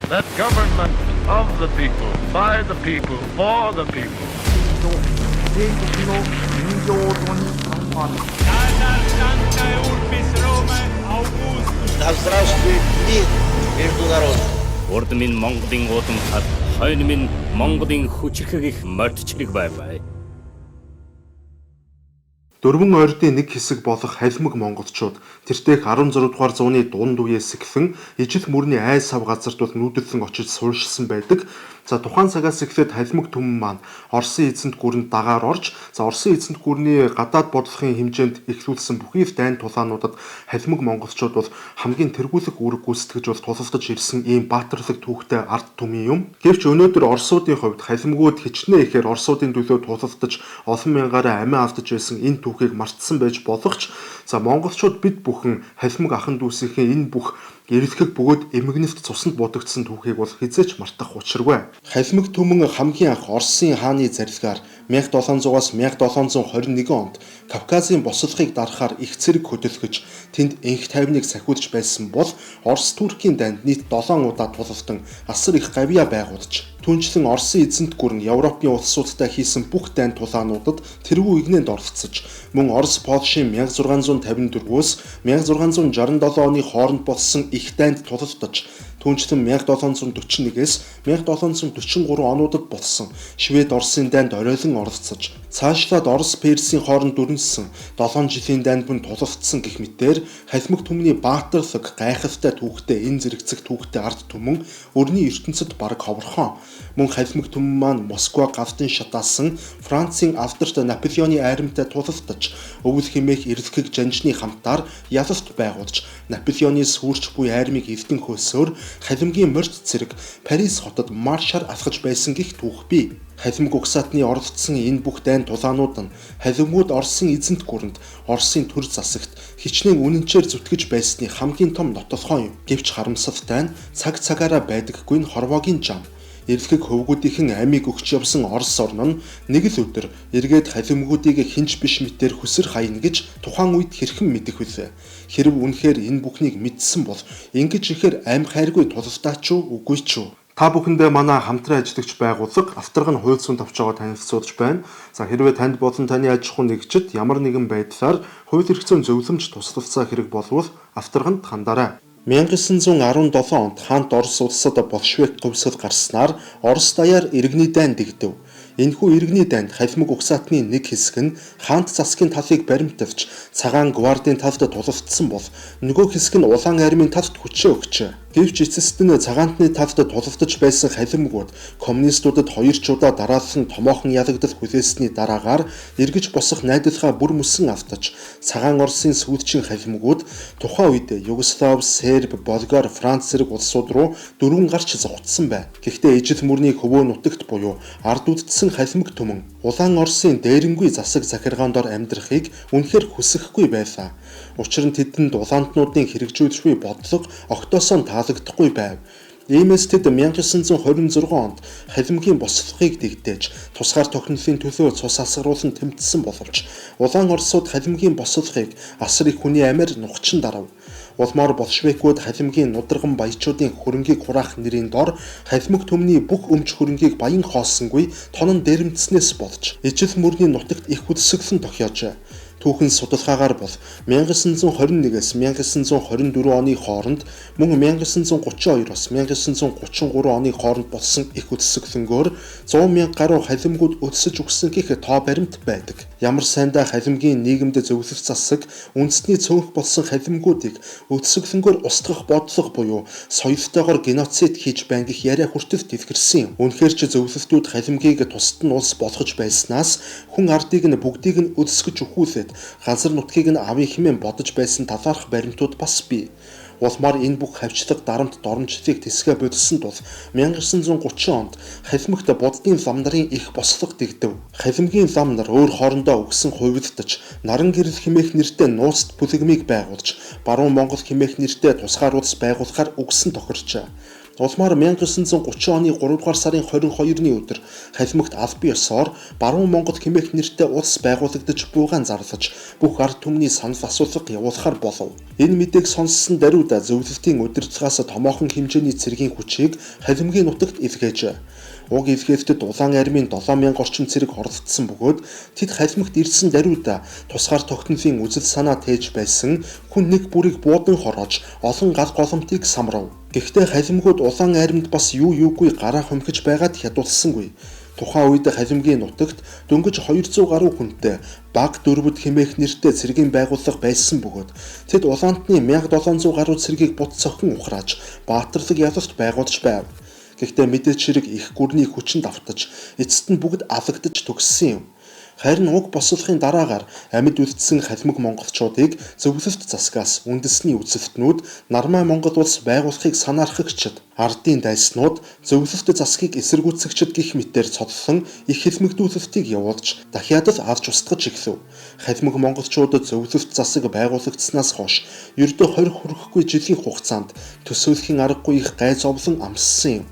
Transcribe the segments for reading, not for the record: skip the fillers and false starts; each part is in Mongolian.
That government of the people, by the people, for the people. Да здравствует мир между народами. Урд минь Монголын уудам хад, хойно минь Монголын хүчрхэг их мордчлог байваа. Дөрвөн ойрдын нэг хэсэг болох халимаг монголчууд тэртех 16 дугаар зууны дунд үеэс эхлэн ижил мөрний ай сав газарт бол нүүдэлэн очиж суурьшсан байдаг. За тухайн цагаас эхлээд халимаг түмэн маань Оросын эзэнт гүрэнд дагаар орж, Оросын эзэнт гүрний гадаад бодлогын хэмжээнд эхлүүлсэн бүхий л дайн тулаануудад халимаг монголчууд бол хамгийн тэргүүлэх үүрэг гүйцэтгэж бол тулалдаж ирсэн ийм баатарлаг түүхтэй ард түмэн юм. Гэвч өнөөдөр Оросуудын хувьд халимгууд хичнээн ихээр Оросуудын төлөө тулалдаж олон мянгаараа амиа автаж байсан энэ түүхийг мартсан байж болох ч за монголчууд бид бүхэн халимаг ахын дүүсийн энэ бүх эрэлхэг бөгөөд эмгэнэлт цуснд бодогдсон түүхийг бол хизээч мартах учиргүй. Халимаг түмэн хамгийн анх Оросын хааны зарилгаар 1700-аас 1721 онд Кавказын бослохыг дарахаар их цэрэг хөдөлгөж тэнд энх тайвныг сахиулж байсан бол Орос Туркийн данд нийт 7 удаа тулалдан асар их гавьяа байгуулж түнчлэн Оросын эзэнт гүрэн Европын улсуудтай хийсэн бүх дайн тулаануудад тэргүй игнэнд оролцож мөн Орос Польшийн 1654-өөс 1667 оны хооронд болсон их дайнд тулалдаж түнчлэн 1741-ээс 1743 онуудад болсон Швед Оросын дайнд оройлон оролцож цаашлаад Орос Персийн хооронд дүрнсэн 7 жилийн дайнд бүн тулалдсан гэх мэтээр халимаг түмний баатарлаг гайхалтай түүхтэй энэ зэрэгцэх түүхтэй ард түмэн өрний ертөнцид бараг ховорхон. Мөн халимаг түмэн маань Москва гавтан шатаасан Францын авдарт Наполеоны айрамтай тулалдаж өвөл хэмээх эрэлхэг жанжны хамтаар ялалт байгуулж Наполеоны сүрч буй айрмыг эвдэн хөлсөөр халимгийн морд цэрэг Парис хотод маршаар алхаж байсан гэх түүх бий. Халимаг угсаатны оролцсон энэ бүх дайн тулаанууд нь халимгууд Оросын эзэнт гүрэнд Оросын төр засагт хичнээн үнэнчээр зүтгэж байсны хамгийн том нотолгоо юм. Гэвч харамсалтай нь цаг цагаараа байдаггүй нь хорвоогийн жам. Эрэлхэг хөвгүүдийнхэн амийг өгч явсан Орос орн нь нэг л өдөр эргээд халимгуудыг хинж биш мэтээр хүсэр хайна гэж тухайн үед хэрхэн мэдэх вүлээ. Хэрв үнэхээр энэ бүхнийг мэдсэн бол ингэж ихээр аим хайргүй тулалдаач уу үгүй ч үү. Та бүхэндээ манай хамтран ажиллагч байгууллага Авторгын хууль зүйн товчоогоо танилцуулж байна. За хэрвээ танд болон таны аж ахуй нэгжид ямар нэгэн байдлаар хууль эрх зүйн зөвлөмж туслалцаа хэрэг болвол Авторганд хандаарай. 1917 онд хаант Орос улсад Большевик говьсгал гарснаар Орос даяар иргэний дайн дэгдэв. Энэхүү иргэний дайнд халимаг угсаатны нэг хэсэг нь хаант засгийн талыг баримтавч цагаан гвардийн талд тулалдсан бол нөгөө хэсэг нь улаан армийн талд хүчээ өгчээ. Гэвч эцэст нь цагаантны талд тулалдаж байсан халимгууд коммунистуудад хоёр чудаа дараалан томоохон ялагдал хүлээсний дараагаар эргэж босох найдвараа бүр мөсөн автаж цагаан Оросын сүүлчийн халимгууд тухайн үед Югослав, Серб, Болгар, Франц зэрэг улсууд руу дөрвөн гарч зогтсон байна. Гэхдээ ижил мөрний хөвөө нутагт буюу ард үдцсэн халимаг түмэн улаан Оросын дээрэнгүй засаг захиргаандор амьдрахыг үнэхээр хүсэхгүй байлаа. Учир нь тэдэнд улаантнуудын хэрэгжүүлшгүй бодлого огтоосоо таалагдахгүй байв. Иймээс тэд 1926 онд халимгийн бослохыг дэгдээж тусгаар тохиолдлын төлөө цус асгаруулан тэмцсэн боловч улаан Оросууд халимгийн бослохыг асар их хүний амиар нухчин дарав. Улмаар Большевикууд халимгийн нудраган баячуудын хөрөнгийг хураах нэрийн дор халимаг түмний бүх өмч хөрөнгийг баян хоосонгүй тонон дээрэмдснээс болж ижил мөрний нутагт их хөдөлсөглөн тохиожээ. Түүхэн судалгаагаар бол 1921-с 1924 оны хооронд мөн 1932-оос 1933 оны хооронд болсон их өдсөглөнгөөр 100 мянга гаруй халимгууд өдсөж өгсөн гэх тоо баримт байдаг. Ямар сайндаа халимгийн нийгэмд зөвлөлт засаг үндэсний цөөнх болсон халимгуудыг өдсөглөнгөөр устгах бодлого буюу соёлтойгоор геноцид хийж байна гэх яриа хүртэл дэлгэрсэн юм. Үнэхээр ч зөвлөлтүүд халимгийг тусад нь улс болгож байснаас хүн ардыг нь бүгдийг нь өдсгөж өгүүлээд газар нутгийг нь авъя хэмээн бодож байсан талаарх баримтууд бас бий. Улмаар энэ бүх хавчлаг дарамт доромжлыг тэсгээ бодсон тул 1930 онд халимагт буддын лам нарын их бослого дэгдэв. Халимгийн лам нар өөр хоорондоо үгсэн хувилдаж наран гэрэл хэмээх нэртэй нууцт бүлэгмийг байгуулж баруун Монгол хэмээх нэртэй тусгаар улс байгуулахаар үгсэн тохирчээ. Улмаар 1930 оны 3 дугаар сарын 22-ны өдөр халимагт албан ёсоор Баруун Монгол хэмээх нэртэй улс байгуулагдаж буйгаан зарлаж бүх ард түмний санал асуулга явуулахар болов. Энэ мэдээг сонссон даруйда зөвлөлтийн удирдлагаас томоохон хэмжээний цэргийн хүчийг халимгийн нутагт илгээжээ. Уг илгээвтэд улаан армийн 7000 орчим цэрэг оролцсон бөгөөд тэд халимагт ирсэн даруйда тусгаар тогтнолын үзэл санаа тээж байсан хүн нэг бүрийг буудан хороож олон гал голомтыг самрав. Гэхдээ халимгууд улаан армид бас юугүй гараа хумхиж байгаад хядуулсангүй. Тухайн үед халимгийн нутагт дөнгөж 200 гаруй хүнтэй баг дөрвөд хэмээх нэртэй цэргийн байгууллага байсан бөгөөд тэд улаантны 1700 гаруй цэргийг бут цохин ухрааж баатарлаг ялалт байгуулж байв. Гэхдээ мэдээч хэрэг их гүрний хүчинд автаж эцэст нь бүгд алагдаж төгссөн юм. Харин уг бослохын дараагаар амьд үлдсэн халимаг монголчуудыг зөвлөлт засгаас үндэсний үзэлтнүүд Нармай Монгол улс байгуулахыг санаархагчид, ардын дайснууд, зөвлөлт засгийг эсэргүүцэгчид гих мэтээр цодлон их хэлмэгдүүлэлтийг явуулж дахиад л авч устгаж эхлэв. Халимаг монголчуудад зөвлөлт засаг байгуулагдсанаас хойш ердөө 20 хүрэхгүй жилийн хугацаанд төсөөлхийн аргагүй их гай зовлон амссан юм.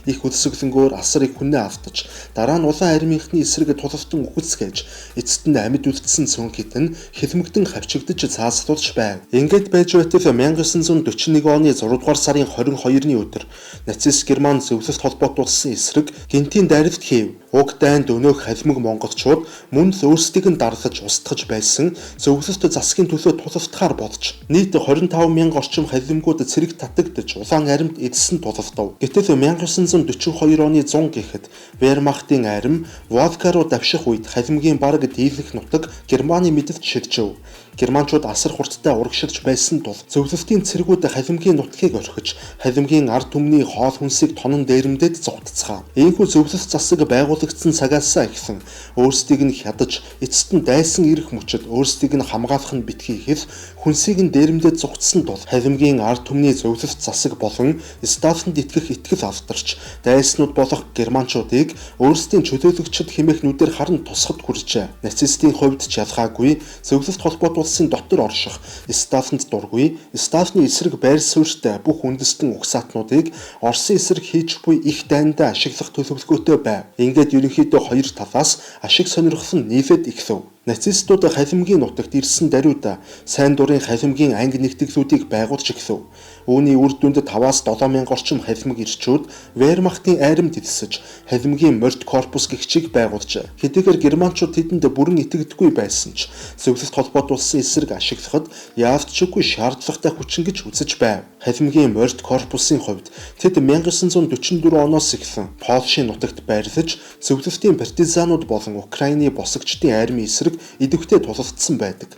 Их үлсгэлэнгөөр асар их хүнээ автаж дараа нь улаан армийнхны эсрэг тулалтан үхэлцгээж эцэст нь амьд үлдсэн цөөн хитэн хэлмэгдэн хавчигдж цааслуулж байв. Ингээд байж байтал 1941 оны 6 дугаар сарын 22-ны өдөр нацист Герман зөвлөлт холбоотуулсан эсрэг гинтийн дайралт хийв. Уг дайнд өнөөх халимаг монголчууд мөн л өөрсдийг нь дарлаж устгаж байсан зөвлөлт засгийн төлөө тулалдахаар бодож нийт 25,000 орчим халимгууд цэрэг татагдж улаан аримд эдсэн тулалдав. Гэтэл 1942 оны 100 гэхэд Вермахтын арим Волга руу давших үед халимгийн бараг дийлэнх нутаг Германы мэдэлд шилжив. Германчууд асар хурдтай урагшилж байсан тул зөвлөлтийн цэргүүд халимгийн нутгийг орхиж халимгийн ард түмний хоол хүнсийг тонон дээрэмдээд зогтцгаав. Ийхүү зөвлөлт засаг байгуулагдсан цагаасаа эхлэн өөрсдийг нь хядаж эцэст нь дайсан ирэх мөчөд өөрсдийг нь хамгаалах нь битгий хэл хүнсийг нь дээрэмдээд зогтсон тул халимгийн ард түмний зөвлөлт засаг болон Сталинд итгэх итгэл авдарч дайснууд болох германчуудыг өөрсдийн чөлөөлөгчд хэмээх нүдээр харан тусахд хүрчээ. Нацистийн хувьд ч ялгаагүй зөвлөлт холбоотуулсан дотор орших Сталинд дургүй, Сталины эсрэг байр суурьтай бүх үндэстэн угсаатнуудыг Оросын эсрэг хийж буй их дайндаа ашиглах төлөвлөгөөтэй байв. Ингээд ерөнхийдөө хоёр талаас ашиг сонирхол нь нийлээд эхлэв. Нацистууд халимгийн нутагт ирсэн даруйда сайн дурын халимгийн анги нэгтгэлүүдийг байгуулж эхлэв. Үүний үр дүнд 5-7 орчим халимаг ирчүүд Вермахтын айрамд элсэж халимгийн морд корпус гэгчийг байгуулжээ. Хэдийгээр германчууд тэдэнд бүрэн итгэдэггүй байсан ч зөвлөлт холбоотуулсан эсрэг ашиглахад яавчгүй шаардлагатай хүчин гэж үзэж байв. Халимгийн морд корпусын хувьд тэд 1944 оноос эхлэн Польшийн нутагт байрлаж зөвлөлтийн партизанууд болон Украины босгочдын армийн эсрэг идэвхтэй тулалдсан байдаг.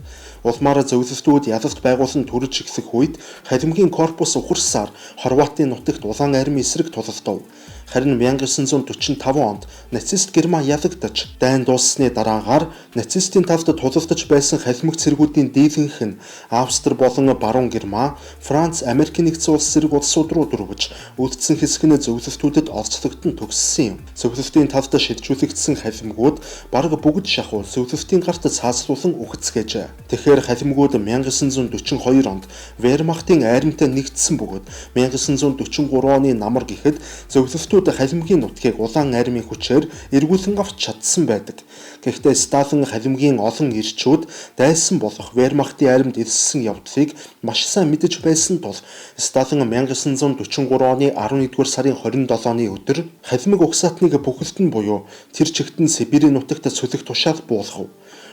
Улмаар зөвлөлтүүд ялалт байгуулан төрж эхлэх үед халимгийн корпус ухарсаар Хорватын нутагт улаан армийн эсрэг тулалдав. Харин 1945 онд нацист Герман ялагдаж дайн дууссаны дараагаар нацистийн талд тулалдаж байсан халимаг цэргүүдийн дийлэнх нь Австри болон Баруун Герман, Франц, Америк нэгдсэн улс зэрэг улсууд руу дөрвөж үлдсэн хэсэг нь зөвлөлтүүдэд олцлогдсон төгссөн юм. Зөвлөлтийн талд шилжүүлэгдсэн халимгууд бараг бүгд шахуу зөвлөлтийн гарт цааслуулан үхцгээжээ. Тэгэхээр халимгууд 1942 онд Вермахтын айрамтай нэгдсэн бөгөөд 1943 оны намар гэхэд зөвлөлтүүд халимгийн нутгийг улаан армийн хүчээр эргүүлэн авч чадсан байдаг. Гэхдээ Сталин халимгийн олон ирчүүд дайсан болох Вермахтын айрамд элссэн явдлыг маш сайн мэдэж байсан тул Сталин 1943 оны 11-р сарын 27-ны өдөр халимаг угсаатныг бүхэлд нь буюу тэр чигтэн Сибирийн нутагт цөлөх тушаал буулгав.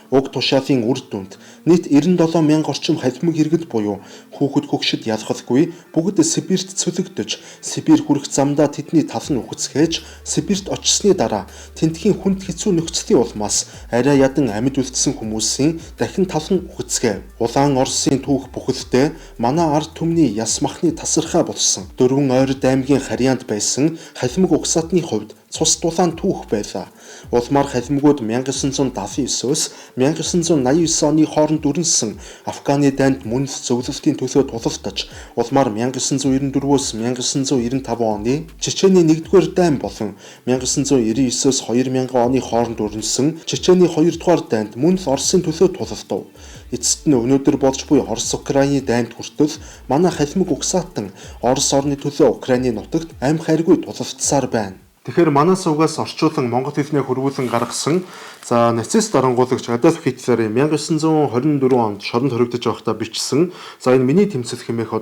Уг тушаалын үр дүнд нийт 97,000 орчим халимаг иргэд буюу хүүхэд хөгшид ялгалгүй бүгд Сибирт цөлөгдөж, Сибирь хүрэх замдаа тэдний тал нь үхцгээж, Сибирт очсны дараа тентхийн хүнд хэцүү нөхцөлийн улмаас арай ядан амьд үлдсэн хүмүүсийн дахин тал нь үхцгээв. Улаан Оросын түүх бүхэлдээ манай ард түмний яс махны тасархай болсон. Дөрвөн ойрд аймгийн харьяанд байсан халимаг угсаатны хувьд цус дулаан түүх байлаа. Улмаар халимгууд 1979-өөс 1989 оны хооронд дүрнсэн Афганы дайнд мөн зөвлөлтийн төлөө тулалдаж, улмаар 1994-өөс 1995 оны Чечений 1-р дайн болон 1999-өөс 2000 оны хооронд дүрнсэн Чечений 2-р дайнд мөн л Оросын төлөө тулалдав. Эцэст нь өнөөдөр болж буй Орос-Украины дайнд хүртэл манай халимаг угсаатан Орос орны төлөө Украины нутагт амь хайргүй тулалдсаар байна. Тэгэхээр манай сувгаас орчуулан монгол хэлний хөрвүүлэн гаргасан нацист дарангуулагч Адольф Гитлерийн 1924 онд шоронд хоригдож байхдаа бичсэн энэ миний тэмцэл хэмээх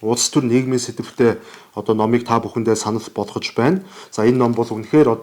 улс төр нийгмийн сэдвтэй номыг та бүхэндээ санал болгож байна. Энэ ном бол үнэхээр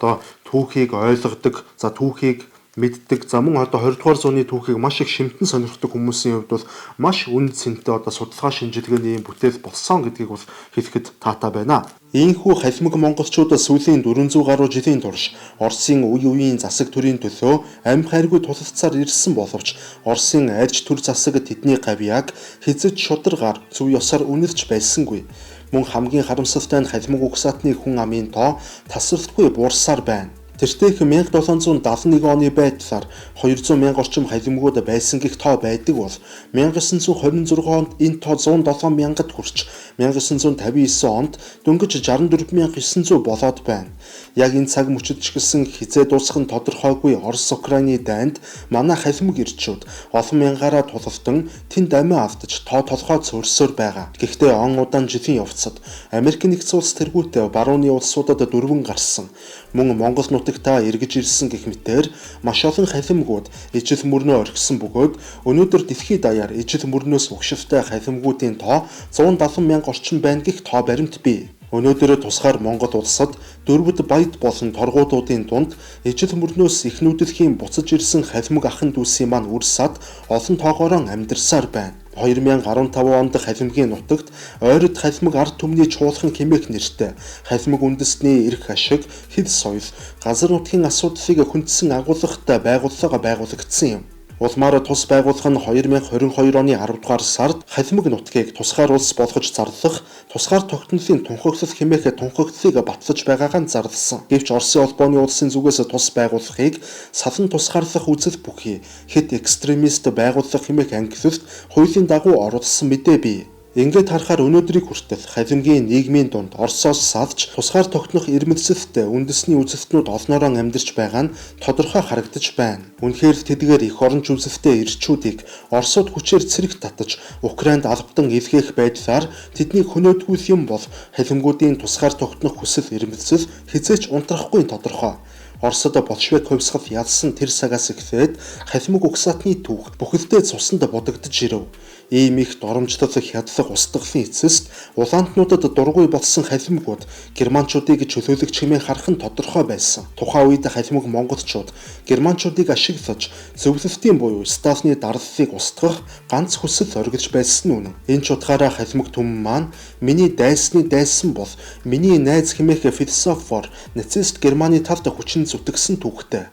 түүхийг ойлгодог, түүхийг мэддэг, мөн 20 дугаар зууны түүхийг маш их шимтэн сонирхдаг хүмүүсийн хувьд бол маш үн цэнтэй судалгаа шинжилгээний бүтээл болсон гэдгийг бол хэлэхэд таатай байна. Ийхүү халимаг монголчууд сүүлийн 400 гаруй жилийн турш Оросын үе үеийн засаг төрийн төлөө амь хайргүй тулалдсаар ирсэн боловч Оросын арьж төр засаг тэдний гавьяаг хязж шударгаар зөв ёсоор үнэлж байсангүй. Мөн хамгийн харамсалтай нь халимаг угсаатны хүн амын тоо тасралтгүй буурсаар байна. Тэртех 1771 оны байдлаар 200 мянга орчим халимгууд байсан гэх тоо байдаг бол 1926 онд энэ тоо 107 мянгад хүрч 1959 онд дөнгөж 64900 болоод байна. Яг энэ цаг мөчид ч гэсэн хизээ дуусах нь тодорхойгүй Орос-Украины дайнд манай халимаг ирчүүд олон мянгаараа тулалдан тэнд амиа алдаж тоо толгой цөөрсөөр байгаа. Гэхдээ он удаан жилийн явцад Америк нэгдсэн улс тэргүүтээ барууны улсуудад дөрвөн гарсан. Мөн Монгол нутагтаа эргэж ирсэн гэх мэтээр маш олон халимгууд ижил мөрнөө орхисон бөгөөд өнөөдөр дэлхийд даяар ижил мөрнөөс угшилтай халимгуудын тоо 170 мянга орчим байна гэх тоо баримт бий. Өнөөдөр тусгаар Монгол улсад дөрвөд баяд болон торгуудуудын дунд ижил мөрнөөс их нүүдэлхийн буцаж ирсэн халимаг ахын дүүсийн маань үр сад олон тоогоороо амьдарсаар байна. 2015 онд халимгийн нутагт ойрот халимаг ард түмний чуулган хэмээх нэртэй халимаг үндэстний эрх ашиг, хэл соёл, газар нутгийн асуудлыг хүндсэн агуулгатай байгууллага байгуулагдсан юм. Улмаар тус байгууллага нь 2022 оны 10 дугаар сард халимаг нутгийг тусгаар улс болгож зарлах, тусгаар тогтнолын тунхаглал хэмээх тунхаглалыг батлаж байгаагаа зарласан. Гэвч Оросын холбооны улсын зүгээс тус байгууллагыг салан тусгаарлах үзэл бүхий хэд экстремист байгууллага хэмээх ангилалд хуулийн дагуу оруулсан мэдээ бий. Ингээд харахаар өнөөдрийг хүртэл халимгийн нийгмийн дунд Оросоос салж тусгаар тогтнох ирмэлцэлтэй үндэсний үзэлтнүүд олноороо амьдарч байгаа нь тодорхой харагдаж байна. Үнэхээр тэдгээр их оронч үзэлтэй ирчүүдийг Оросууд хүчээр цэрэг татаж Украинд албадан эвхэх байдлаар тэднийг хөнөөдгүүл юм бол халимгуудын тусгаар тогтнох хүсэл ирмэлцэл хизээч унтрахгүй тодорхой. Оросод болшевик хувьсгал ялсан тэр цагаас эхлээд халимаг угсаатны түүх бүхэлдээ цуснд бодогдож ирэв. Ийм их доромжлол хядлах устгалын эцэст улаантнуудад дургүй болсон халимгууд германчуудыг чөлөөлөгч хэмээн харах нь тодорхой байсан. Тухайн үед халимаг монголчууд германчуудыг ашиглаж зөвлөлтийн буюу Сталины дарлалыг устгах ганц хүсэл оргилж байсан нь үнэн. Энэ ч утгаараа халимаг түмэн маань миний дайсны дайсан бол миний найз хэмээх философор нацист Германы талд хүчин зүтгэсэн түүхтэй.